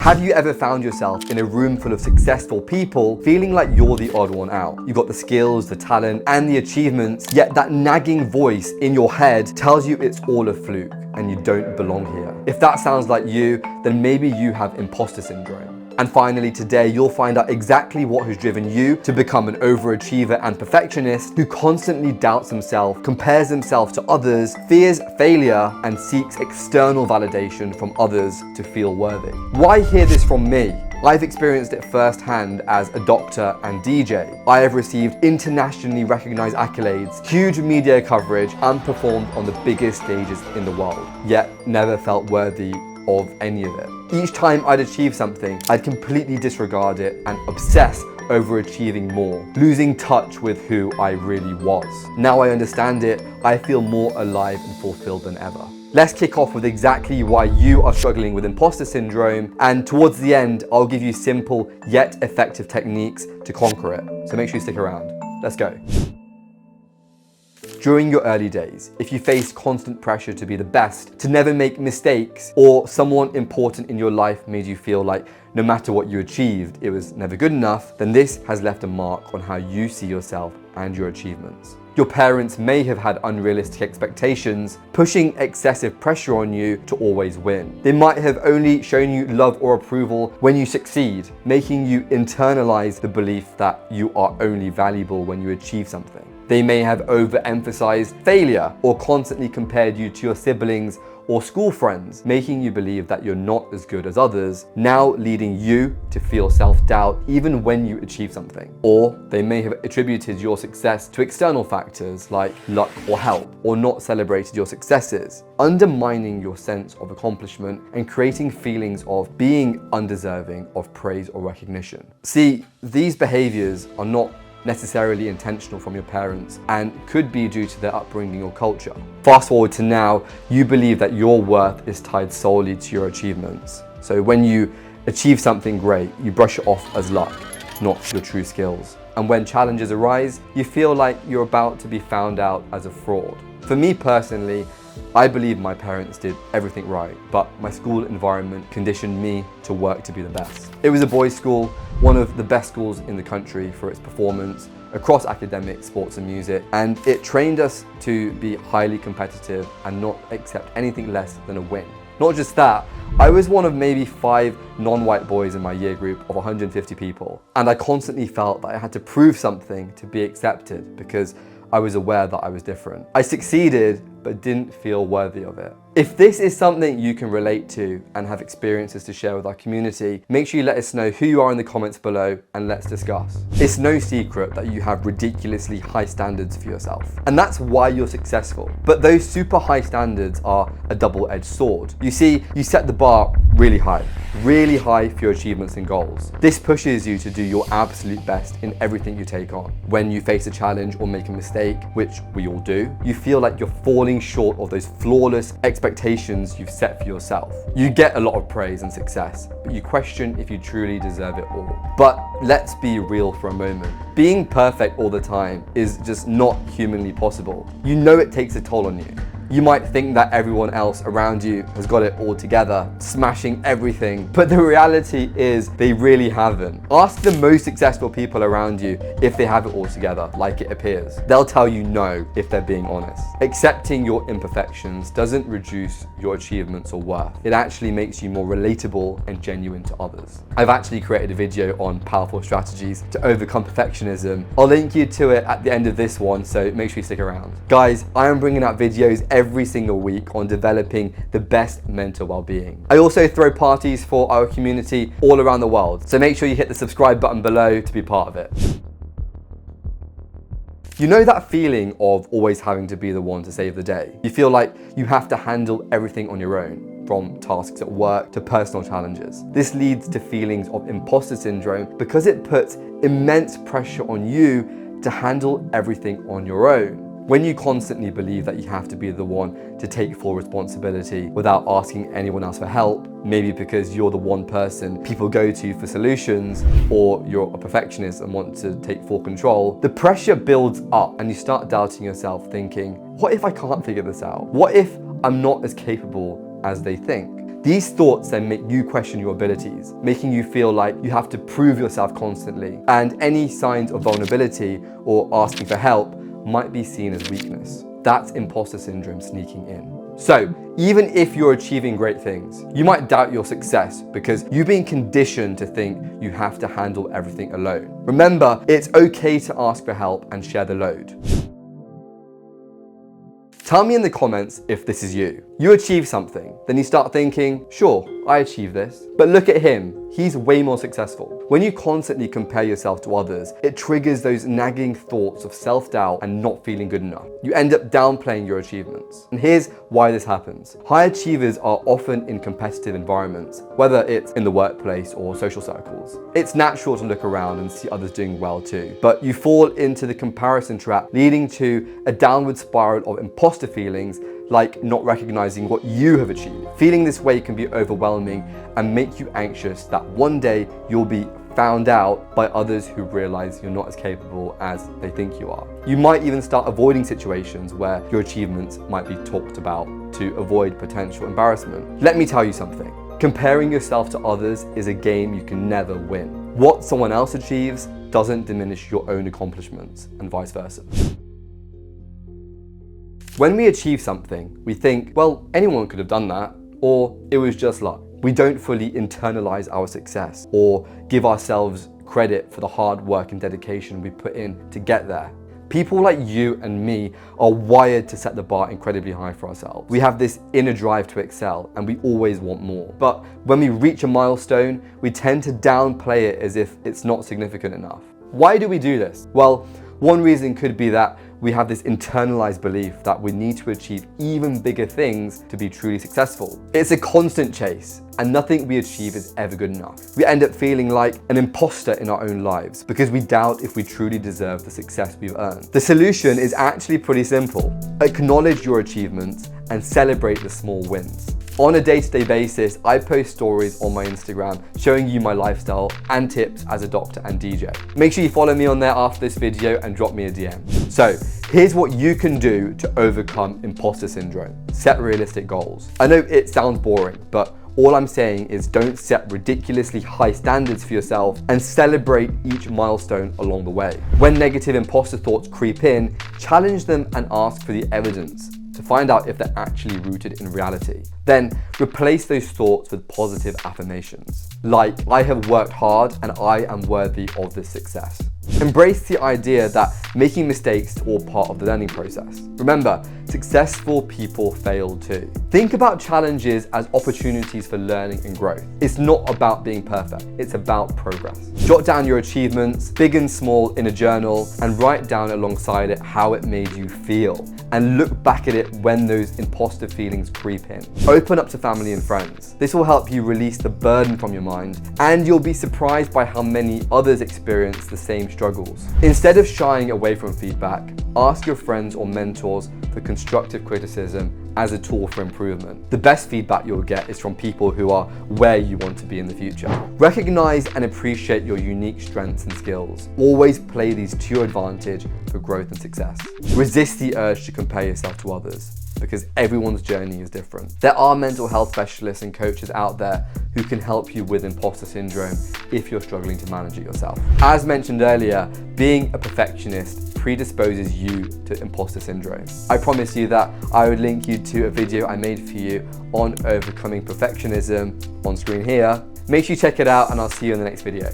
Have you ever found yourself in a room full of successful people feeling like you're the odd one out? You've got the skills, the talent, and the achievements, yet that nagging voice in your head tells you it's all a fluke and you don't belong here. If that sounds like you, then maybe you have imposter syndrome. And finally, today, you'll find out exactly what has driven you to become an overachiever and perfectionist who constantly doubts himself, compares himself to others, fears failure, and seeks external validation from others to feel worthy. Why hear this from me? I've experienced it firsthand as a doctor and DJ. I have received internationally recognized accolades, huge media coverage, and performed on the biggest stages in the world, yet never felt worthy of any of it. Each time I'd achieve something, I'd completely disregard it and obsess over achieving more, losing touch with who I really was. Now I understand it, I feel more alive and fulfilled than ever. Let's kick off with exactly why you are struggling with imposter syndrome, and towards the end, I'll give you simple yet effective techniques to conquer it. So make sure you stick around. Let's go. During your early days, if you faced constant pressure to be the best, to never make mistakes, or someone important in your life made you feel like no matter what you achieved, it was never good enough, then this has left a mark on how you see yourself and your achievements. Your parents may have had unrealistic expectations, pushing excessive pressure on you to always win. They might have only shown you love or approval when you succeed, making you internalize the belief that you are only valuable when you achieve something. They may have overemphasized failure or constantly compared you to your siblings or school friends, making you believe that you're not as good as others, now leading you to feel self-doubt even when you achieve something. Or they may have attributed your success to external factors like luck or help, or not celebrated your successes, undermining your sense of accomplishment and creating feelings of being undeserving of praise or recognition. See, these behaviors are not necessarily intentional from your parents and could be due to their upbringing or culture. Fast forward to now, you believe that your worth is tied solely to your achievements. So when you achieve something great, you brush it off as luck, not your true skills. And when challenges arise, you feel like you're about to be found out as a fraud. For me personally, I believe my parents did everything right, but my school environment conditioned me to work to be the best. It was a boys' school, one of the best schools in the country for its performance across academics, sports and music, and it trained us to be highly competitive and not accept anything less than a win. Not just that, I was one of maybe 5 non-white boys in my year group of 150 people, and I constantly felt that I had to prove something to be accepted because I was aware that I was different. I succeeded, but didn't feel worthy of it. If this is something you can relate to and have experiences to share with our community, make sure you let us know who you are in the comments below and let's discuss. It's no secret that you have ridiculously high standards for yourself, and that's why you're successful. But those super high standards are a double-edged sword. You see, you set the bar really high for your achievements and goals. This pushes you to do your absolute best in everything you take on. When you face a challenge or make a mistake, which we all do, you feel like you're falling short of those flawless expectations you've set for yourself. You get a lot of praise and success, but you question if you truly deserve it all. But let's be real for a moment. Being perfect all the time is just not humanly possible. You know it takes a toll on you. You might think that everyone else around you has got it all together, smashing everything, but the reality is they really haven't. Ask the most successful people around you if they have it all together, like it appears. They'll tell you no if they're being honest. Accepting your imperfections doesn't reduce your achievements or worth. It actually makes you more relatable and genuine to others. I've actually created a video on powerful strategies to overcome perfectionism. I'll link you to it at the end of this one, so make sure you stick around. Guys, I am bringing out videos every single week on developing the best mental well-being. I also throw parties for our community all around the world, so make sure you hit the subscribe button below to be part of it. You know that feeling of always having to be the one to save the day? You feel like you have to handle everything on your own, from tasks at work to personal challenges. This leads to feelings of imposter syndrome because it puts immense pressure on you to handle everything on your own. When you constantly believe that you have to be the one to take full responsibility without asking anyone else for help, maybe because you're the one person people go to for solutions, or you're a perfectionist and want to take full control, the pressure builds up and you start doubting yourself, thinking, what if I can't figure this out? What if I'm not as capable as they think? These thoughts then make you question your abilities, making you feel like you have to prove yourself constantly, and any signs of vulnerability or asking for help might be seen as weakness. That's imposter syndrome sneaking in. So, even if you're achieving great things, you might doubt your success because you've been conditioned to think you have to handle everything alone. Remember, it's okay to ask for help and share the load. Tell me in the comments if this is you. You achieve something, then you start thinking, sure, I achieved this, but look at him, he's way more successful. When you constantly compare yourself to others, it triggers those nagging thoughts of self-doubt and not feeling good enough. You end up downplaying your achievements. And here's why this happens. High achievers are often in competitive environments, whether it's in the workplace or social circles. It's natural to look around and see others doing well too, but you fall into the comparison trap, leading to a downward spiral of imposter feelings, like not recognizing what you have achieved. Feeling this way can be overwhelming and make you anxious that one day you'll be found out by others who realize you're not as capable as they think you are. You might even start avoiding situations where your achievements might be talked about to avoid potential embarrassment. Let me tell you something. Comparing yourself to others is a game you can never win. What someone else achieves doesn't diminish your own accomplishments, and vice versa. When we achieve something, we think, well, anyone could have done that, or it was just luck. We don't fully internalize our success or give ourselves credit for the hard work and dedication we put in to get there. People like you and me are wired to set the bar incredibly high for ourselves. We have this inner drive to excel and we always want more. But when we reach a milestone, we tend to downplay it as if it's not significant enough. Why do we do this? Well, one reason could be that we have this internalized belief that we need to achieve even bigger things to be truly successful. It's a constant chase, and nothing we achieve is ever good enough. We end up feeling like an imposter in our own lives because we doubt if we truly deserve the success we've earned. The solution is actually pretty simple. Acknowledge your achievements and celebrate the small wins. On a day-to-day basis, I post stories on my Instagram showing you my lifestyle and tips as a doctor and DJ. Make sure you follow me on there after this video and drop me a DM. So, here's what you can do to overcome imposter syndrome. Set realistic goals. I know it sounds boring, but all I'm saying is don't set ridiculously high standards for yourself and celebrate each milestone along the way. When negative imposter thoughts creep in, challenge them and ask for the evidence to find out if they're actually rooted in reality. Then replace those thoughts with positive affirmations, like I have worked hard and I am worthy of this success. Embrace the idea that making mistakes is all part of the learning process. Remember, successful people fail too. Think about challenges as opportunities for learning and growth. It's not about being perfect, it's about progress. Jot down your achievements, big and small, in a journal and write down alongside it how it made you feel. And look back at it when those imposter feelings creep in. Open up to family and friends. This will help you release the burden from your mind, and you'll be surprised by how many others experience the same struggles. Instead of shying away from feedback, ask your friends or mentors for constructive criticism as a tool for improvement. The best feedback you'll get is from people who are where you want to be in the future. Recognize and appreciate your unique strengths and skills. Always play these to your advantage for growth and success. Resist the urge to compare yourself to others, because everyone's journey is different. There are mental health specialists and coaches out there who can help you with imposter syndrome if you're struggling to manage it yourself. As mentioned earlier, being a perfectionist predisposes you to imposter syndrome. I promise you that I would link you to a video I made for you on overcoming perfectionism on screen here. Make sure you check it out and I'll see you in the next video.